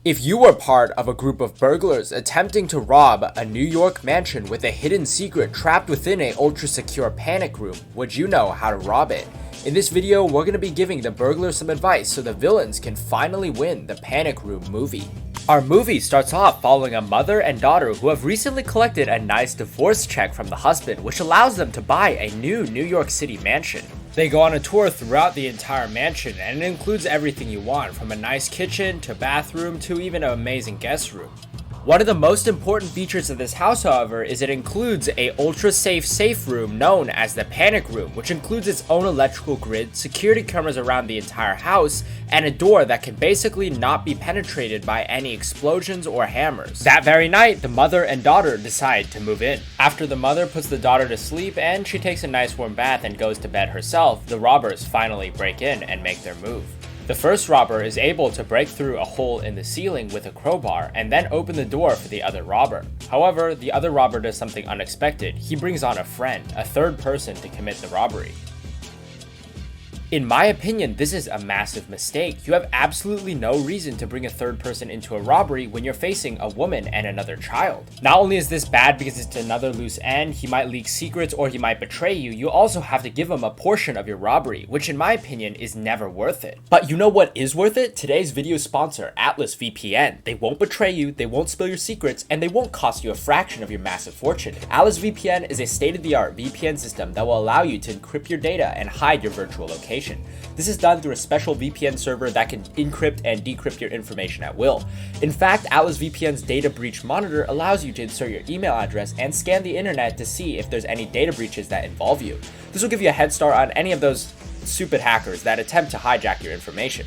If you were part of a group of burglars attempting to rob a New York mansion with a hidden secret trapped within a ultra-secure panic room, would you know how to rob it? In this video, we're going to be giving the burglars some advice so the villains can finally win the Panic Room movie. Our movie starts off following a mother and daughter who have recently collected a nice divorce check from the husband, which allows them to buy a new New York City mansion. They go on a tour throughout the entire mansion, and it includes everything you want, from a nice kitchen to bathroom to even an amazing guest room. One of the most important features of this house, however, is it includes a ultra-safe safe room known as the Panic Room, which includes its own electrical grid, security cameras around the entire house, and a door that can basically not be penetrated by any explosions or hammers. That very night, the mother and daughter decide to move in. After the mother puts the daughter to sleep and she takes a nice warm bath and goes to bed herself, the robbers finally break in and make their move. The first robber is able to break through a hole in the ceiling with a crowbar and then open the door for the other robber. However, the other robber does something unexpected. He brings on a friend, a third person, to commit the robbery. In my opinion, this is a massive mistake. You have absolutely no reason to bring a third person into a robbery when you're facing a woman and another child. Not only is this bad because it's another loose end, he might leak secrets or he might betray you, you also have to give him a portion of your robbery, which in my opinion is never worth it. But you know what is worth it? Today's video sponsor, Atlas VPN. They won't betray you, they won't spill your secrets, and they won't cost you a fraction of your massive fortune. Atlas VPN is a state-of-the-art VPN system that will allow you to encrypt your data and hide your virtual location. This is done through a special VPN server that can encrypt and decrypt your information at will. In fact, Atlas VPN's data breach monitor allows you to insert your email address and scan the internet to see if there's any data breaches that involve you. This will give you a head start on any of those stupid hackers that attempt to hijack your information.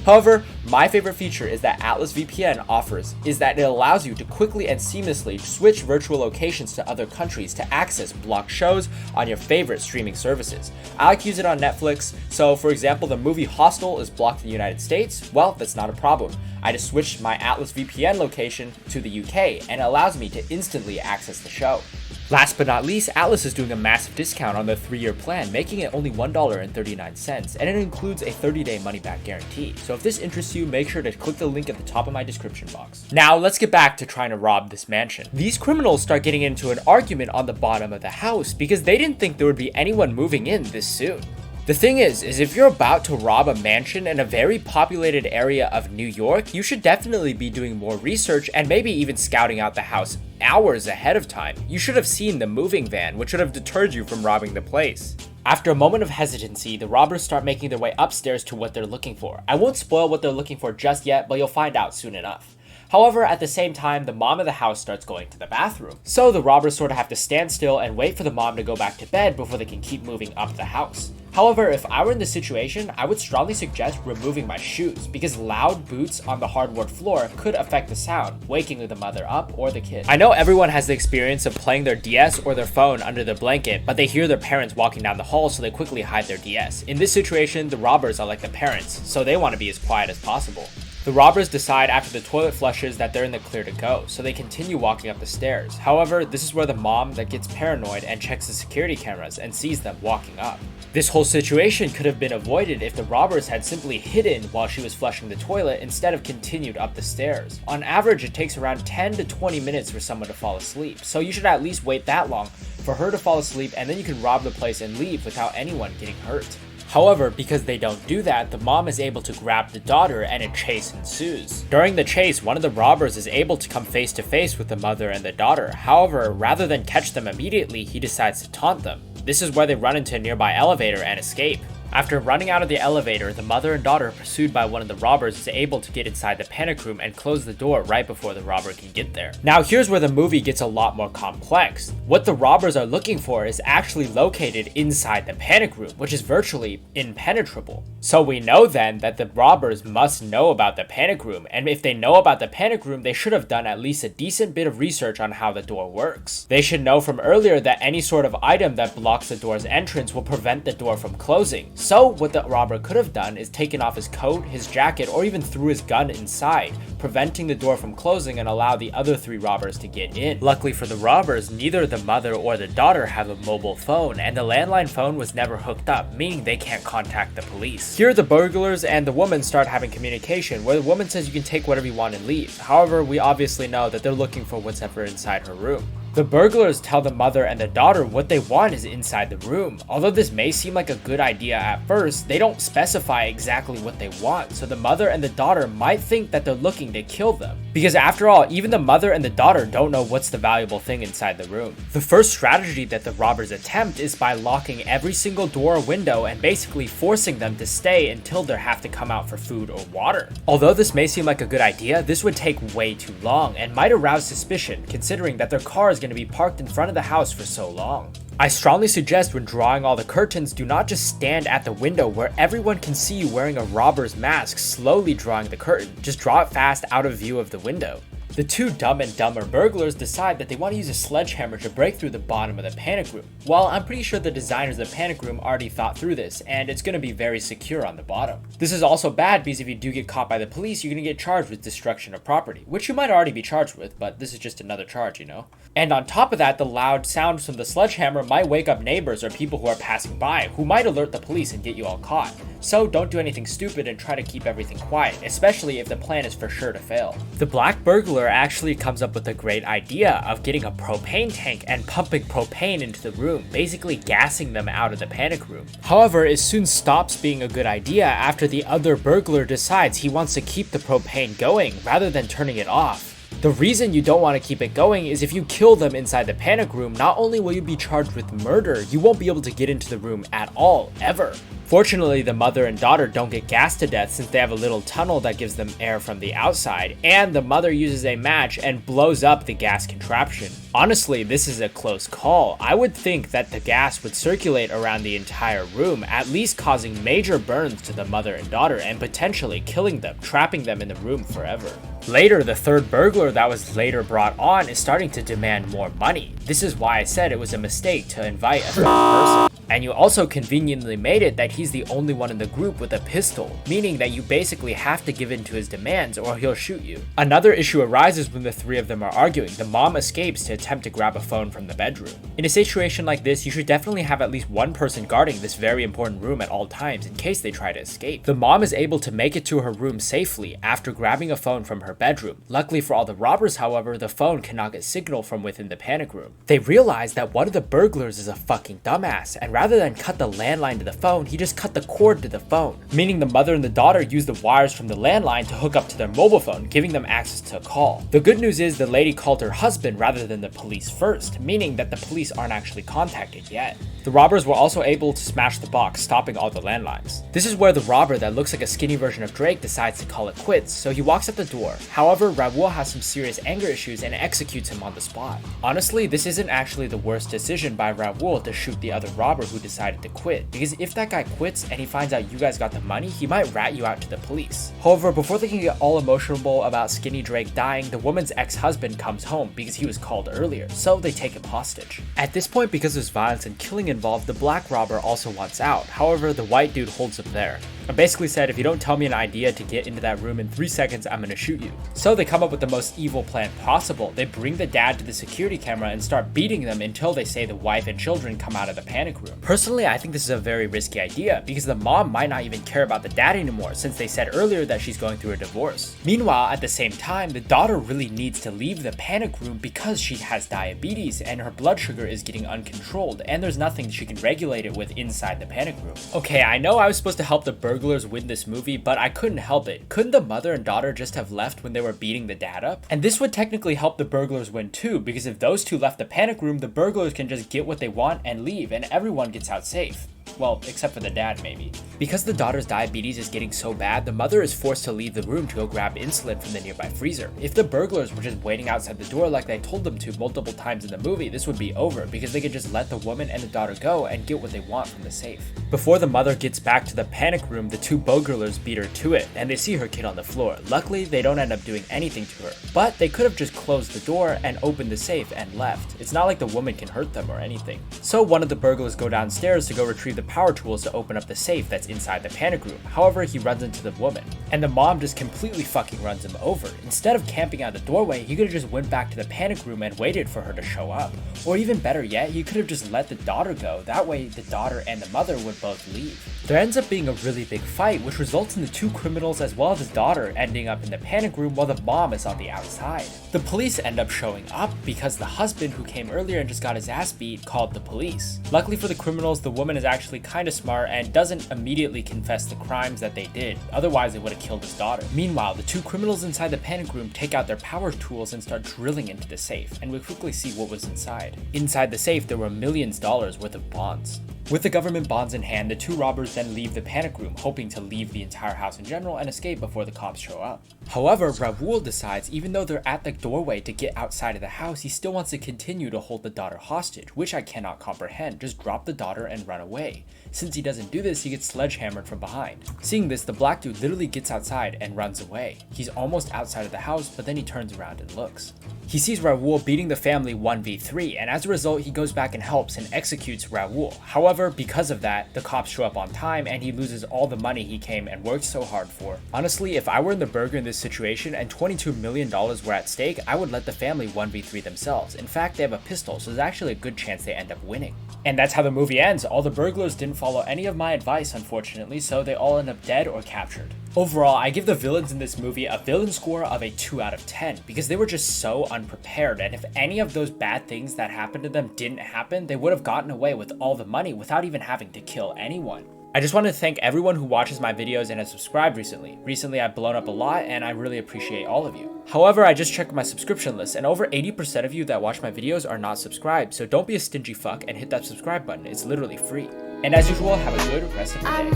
However, my favorite feature is that Atlas VPN offers is that it allows you to quickly and seamlessly switch virtual locations to other countries to access blocked shows on your favorite streaming services. I like to use it on Netflix, so for example, the movie Hostel is blocked in the United States. Well, that's not a problem. I just switched my Atlas VPN location to the UK and it allows me to instantly access the show. Last but not least, Atlas is doing a massive discount on their 3-year plan, making it only $1.39, and it includes a 30-day money-back guarantee. So if this interests you, make sure to click the link at the top of my description box. Now, let's get back to trying to rob this mansion. These criminals start getting into an argument on the bottom of the house because they didn't think there would be anyone moving in this soon. The thing is if you're about to rob a mansion in a very populated area of New York, you should definitely be doing more research and maybe even scouting out the house hours ahead of time. You should have seen the moving van, which would have deterred you from robbing the place. After a moment of hesitancy, the robbers start making their way upstairs to what they're looking for. I won't spoil what they're looking for just yet, but you'll find out soon enough. However, at the same time, the mom of the house starts going to the bathroom. So the robbers sort of have to stand still and wait for the mom to go back to bed before they can keep moving up the house. However, if I were in this situation, I would strongly suggest removing my shoes because loud boots on the hardwood floor could affect the sound, waking the mother up or the kid. I know everyone has the experience of playing their DS or their phone under their blanket, but they hear their parents walking down the hall, so they quickly hide their DS. In this situation, the robbers are like the parents, so they want to be as quiet as possible. The robbers decide after the toilet flushes that they're in the clear to go, so they continue walking up the stairs. However, this is where the mom that gets paranoid and checks the security cameras and sees them walking up. This whole situation could have been avoided if the robbers had simply hidden while she was flushing the toilet instead of continued up the stairs. On average, it takes around 10 to 20 minutes for someone to fall asleep, so you should at least wait that long for her to fall asleep, and then you can rob the place and leave without anyone getting hurt. However, because they don't do that, the mom is able to grab the daughter and a chase ensues. During the chase, one of the robbers is able to come face to face with the mother and the daughter. However, rather than catch them immediately, he decides to taunt them. This is where they run into a nearby elevator and escape. After running out of the elevator, the mother and daughter, pursued by one of the robbers, is able to get inside the panic room and close the door right before the robber can get there. Now here's where the movie gets a lot more complex. What the robbers are looking for is actually located inside the panic room, which is virtually impenetrable. So we know then that the robbers must know about the panic room, and if they know about the panic room, they should have done at least a decent bit of research on how the door works. They should know from earlier that any sort of item that blocks the door's entrance will prevent the door from closing. So what the robber could have done is taken off his coat, his jacket, or even threw his gun inside, preventing the door from closing and allow the other 3 robbers to get in. Luckily for the robbers, neither the mother or the daughter have a mobile phone, and the landline phone was never hooked up, meaning they can't contact the police. Here the burglars and the woman start having communication, where the woman says you can take whatever you want and leave. However, we obviously know that they're looking for whatever inside her room. The burglars tell the mother and the daughter what they want is inside the room. Although this may seem like a good idea at first, they don't specify exactly what they want, so the mother and the daughter might think that they're looking to kill them. Because after all, even the mother and the daughter don't know what's the valuable thing inside the room. The first strategy that the robbers attempt is by locking every single door or window and basically forcing them to stay until they have to come out for food or water. Although this may seem like a good idea, this would take way too long and might arouse suspicion, considering that their car is going to be parked in front of the house for so long. I strongly suggest when drawing all the curtains, do not just stand at the window where everyone can see you wearing a robber's mask slowly drawing the curtain. Just draw it fast out of view of the window. The 2 Dumb and Dumber burglars decide that they want to use a sledgehammer to break through the bottom of the panic room. Well, I'm pretty sure the designers of the panic room already thought through this, and it's going to be very secure on the bottom. This is also bad because if you do get caught by the police, you're going to get charged with destruction of property, which you might already be charged with, but this is just another charge, you know? And on top of that, the loud sounds from the sledgehammer might wake up neighbors or people who are passing by, who might alert the police and get you all caught. So don't do anything stupid and try to keep everything quiet, especially if the plan is for sure to fail. The black burglar actually comes up with a great idea of getting a propane tank and pumping propane into the room, basically gassing them out of the panic room. However, it soon stops being a good idea after the other burglar decides he wants to keep the propane going rather than turning it off. The reason you don't want to keep it going is if you kill them inside the panic room, not only will you be charged with murder, you won't be able to get into the room at all, ever. Fortunately, the mother and daughter don't get gassed to death since they have a little tunnel that gives them air from the outside, and the mother uses a match and blows up the gas contraption. Honestly, this is a close call. I would think that the gas would circulate around the entire room, at least causing major burns to the mother and daughter and potentially killing them, trapping them in the room forever. Later, the 3rd burglar that was later brought on is starting to demand more money. This is why I said it was a mistake to invite a 3rd person. And you also conveniently made it that he's the only one in the group with a pistol, meaning that you basically have to give in to his demands or he'll shoot you. Another issue arises when the 3 of them are arguing. The mom escapes to attempt to grab a phone from the bedroom. In a situation like this, you should definitely have at least one person guarding this very important room at all times in case they try to escape. The mom is able to make it to her room safely after grabbing a phone from her bedroom. Luckily for all the robbers, however, the phone cannot get signal from within the panic room. They realize that one of the burglars is a fucking dumbass, and rather than cut the landline to the phone, he just cut the cord to the phone, meaning the mother and the daughter used the wires from the landline to hook up to their mobile phone, giving them access to a call. The good news is the lady called her husband rather than the police first, meaning that the police aren't actually contacted yet. The robbers were also able to smash the box, stopping all the landlines. This is where the robber that looks like a skinny version of Drake decides to call it quits, so he walks out the door. However, Raoul has some serious anger issues and executes him on the spot. Honestly, this isn't actually the worst decision by Raoul to shoot the other robber who decided to quit, because if that guy quits and he finds out you guys got the money, he might rat you out to the police. However, before they can get all emotional about Skinny Drake dying, the woman's ex-husband comes home because he was called earlier, so they take him hostage. At this point, because there's violence and killing involved, the black robber also wants out. However, the white dude holds him there. I basically said, if you don't tell me an idea to get into that room in 3 seconds, I'm gonna shoot you. So they come up with the most evil plan possible. They bring the dad to the security camera and start beating them until they say the wife and children come out of the panic room. Personally, I think this is a very risky idea because the mom might not even care about the dad anymore since they said earlier that she's going through a divorce. Meanwhile, at the same time, the daughter really needs to leave the panic room because she has diabetes and her blood sugar is getting uncontrolled and there's nothing she can regulate it with inside the panic room. Okay, I know I was supposed to help the burglars win this movie, but I couldn't help it. Couldn't the mother and daughter just have left when they were beating the dad up? And this would technically help the burglars win too, because if those two left the panic room, the burglars can just get what they want and leave, and everyone gets out safe. Well, except for the dad, maybe. Because the daughter's diabetes is getting so bad, the mother is forced to leave the room to go grab insulin from the nearby freezer. If the burglars were just waiting outside the door like they told them to multiple times in the movie, this would be over because they could just let the woman and the daughter go and get what they want from the safe. Before the mother gets back to the panic room, the two burglars beat her to it, and they see her kid on the floor. Luckily, they don't end up doing anything to her, but they could have just closed the door and opened the safe and left. It's not like the woman can hurt them or anything. So one of the burglars go downstairs to go retrieve the power tools to open up the safe that's inside the panic room. However, he runs into the woman, and the mom just completely fucking runs him over. Instead of camping out the doorway, he could have just went back to the panic room and waited for her to show up. Or even better yet, he could have just let the daughter go. That way, the daughter and the mother would both leave. There ends up being a really big fight, which results in the two criminals as well as his daughter ending up in the panic room while the mom is on the outside. The police end up showing up because the husband who came earlier and just got his ass beat called the police. Luckily for the criminals, the woman is actually kind of smart and doesn't immediately confess the crimes that they did, otherwise it would have killed his daughter. Meanwhile, the two criminals inside the panic room take out their power tools and start drilling into the safe, and we quickly see what was inside. Inside the safe, there were millions of dollars worth of bonds. With the government bonds in hand, the two robbers then leave the panic room, hoping to leave the entire house in general and escape before the cops show up. However, Raoul decides even though they're at the doorway to get outside of the house, he still wants to continue to hold the daughter hostage, which I cannot comprehend. Just drop the daughter and run away. Since he doesn't do this, he gets sledgehammered from behind. Seeing this, the black dude literally gets outside and runs away. He's almost outside of the house, but then he turns around and looks. He sees Raoul beating the family 1v3, and as a result, he goes back and helps and executes Raoul. However, because of that, the cops show up on time and he loses all the money he came and worked so hard for. Honestly, if I were in the burger in this situation and $22 million were at stake, I would let the family 1v3 themselves. In fact, they have a pistol, so there's actually a good chance they end up winning. And that's how the movie ends. All the burglars didn't follow any of my advice, unfortunately, so they all end up dead or captured. Overall, I give the villains in this movie a villain score of a 2 out of 10 because they were just so unprepared, and if any of those bad things that happened to them didn't happen, they would have gotten away with all the money without even having to kill anyone. I just want to thank everyone who watches my videos and has subscribed recently. Recently, I've blown up a lot and I really appreciate all of you. However, I just checked my subscription list and over 80% of you that watch my videos are not subscribed, so don't be a stingy fuck and hit that subscribe button. It's literally free. And as usual, have a good rest of your day.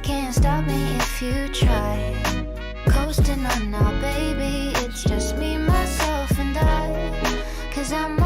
Can't stop me if you try. Coasting on now, baby. It's just me, myself, and I. 'Cause I'm